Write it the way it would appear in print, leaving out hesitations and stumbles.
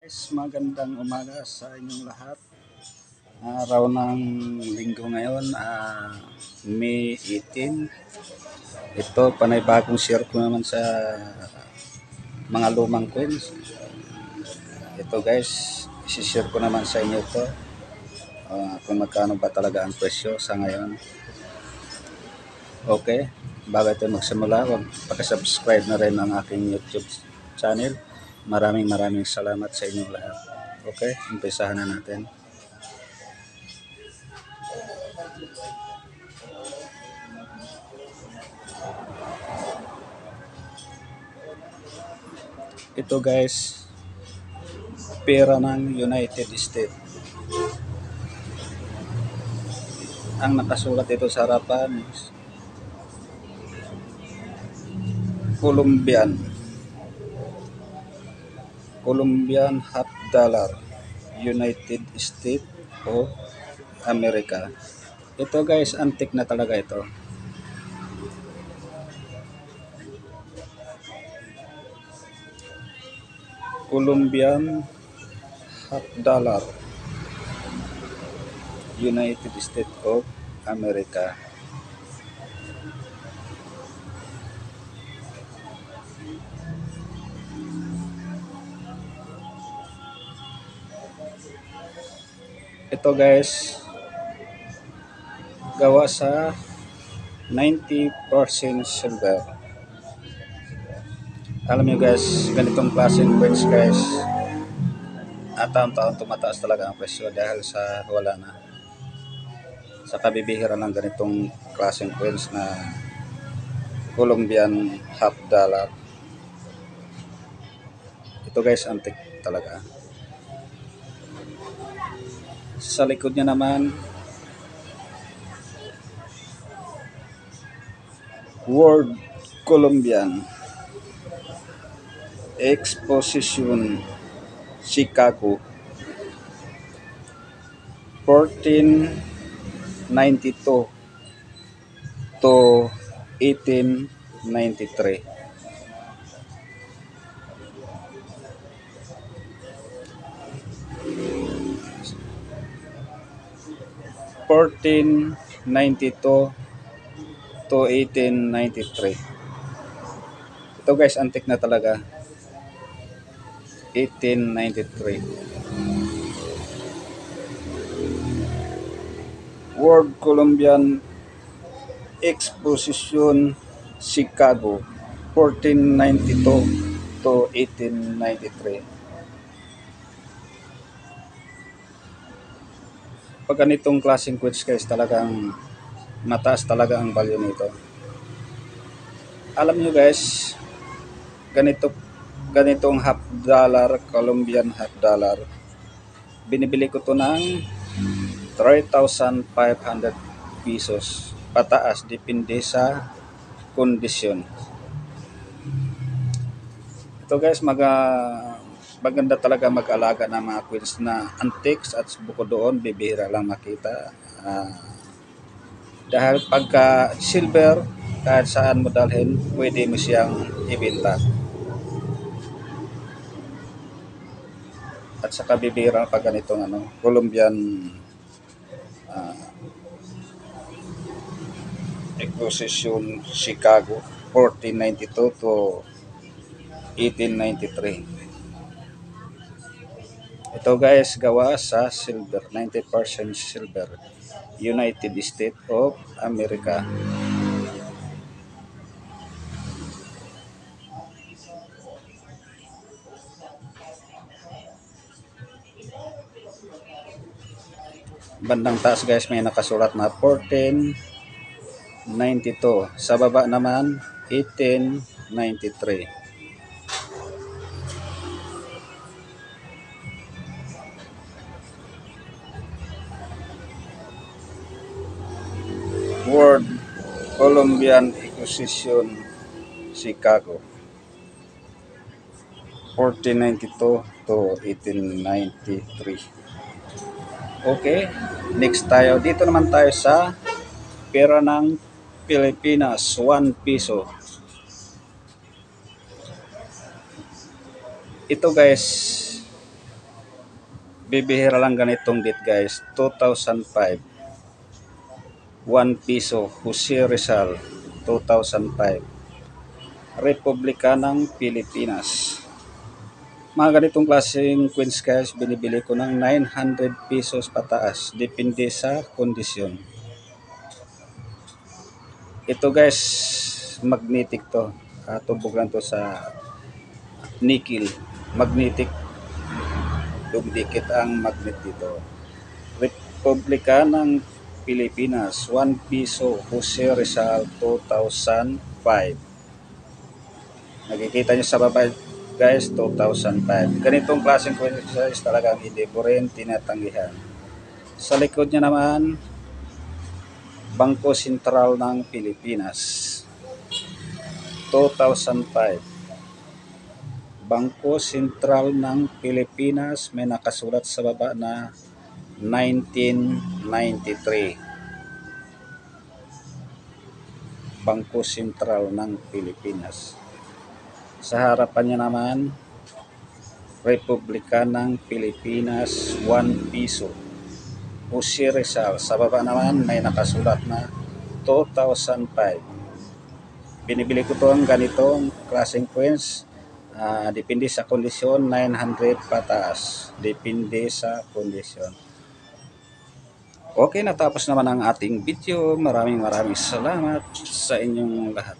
Guys, magandang umaga sa inyong lahat. Araw ng linggo ngayon, May 18. Ito, panay-bagong share ko naman sa mga lumang coins. Ito guys, isi-share ko naman sa inyo ito. Kung magkano ba talaga ang presyo sa ngayon. Okay, bago ito magsimula, huwag pakisubscribe na rin ang aking YouTube channel. Maraming salamat sa inyong lahat. Okay, umpisahan na natin. Ito guys, pera ng United States. Ang nakasulat ito sa harapan is Colombian half dollar, United States of America. Ito guys, antique na talaga ito. Colombian half dollar, United States of America. Ito guys, gawa sa 90% silver. Alam nyo guys, ganitong klaseng coins guys, taon-taon tumataas talaga ang presyo dahil sa wala na. Sa kabibihira ng ganitong klaseng coins na Colombian half dollar. Ito guys, antique talaga. Sa likod niya naman, World Colombian Exposition Chicago 1492 to 1893. to 1893. Ito guys, antique na talaga. 1893. World Colombian Exposition Chicago 1492 to 1893. Pag ganitong klaseng coins guys, talagang mataas talaga ang value nito. Alam nyo guys, ganitong half dollar, Colombian half dollar, binibili ko to ng 3,500 pesos pataas, depende sa kondisyon. Ito guys, maganda talaga mag-alaga ng mga coins na antiques, at bukod doon bibihira lang makita. Dahil pagka silver, kahit saan mo dalhin, pwede mo siyang ibenta. At saka bibihira pag ganitong Colombian Exposition Chicago 1492 to 1893. Ito guys, gawa sa silver, 90% silver, United States of America. Bandang taas guys, may nakasulat na 1492. Sa baba naman, 1893. World Colombian Exposition Chicago 1492 to 1893. Okay, next tayo. Dito naman tayo sa pera ng Pilipinas, 1 piso. Ito guys, Bibihira lang ganitong date guys. 2005. 1 piso. Jose Rizal. 2005. Republika ng Pilipinas. Mga ganitong klaseng coins guys, binibili ko ng 900 pesos pataas. Depende sa kondisyon. Ito guys, magnetic to. Tubog lang to sa nickel. Magnetic. Dumidikit ang magnet dito. Republika ng Pilipinas, 1 piso, Jose Rizal, 2005. Nakikita nyo sa baba guys, 2005. Ganitong klaseng coins guys, talagang hindi ko rin tinatanggihan. Sa likod niya naman, Bangko Sentral ng Pilipinas, 2005. Bangko Sentral ng Pilipinas, may nakasulat sa baba na 1993. Bangko Sentral ng Pilipinas. Sa harapan niya naman, Republika ng Pilipinas, 1 piso. Jose Rizal. Sa baba naman may nakasulat na 2005. Binibili ko to ang ganitong klaseng coins. Depende sa kondisyon, 900 pataas. Depende sa kondisyon. Okay, natapos naman ang ating video. Maraming salamat sa inyong lahat.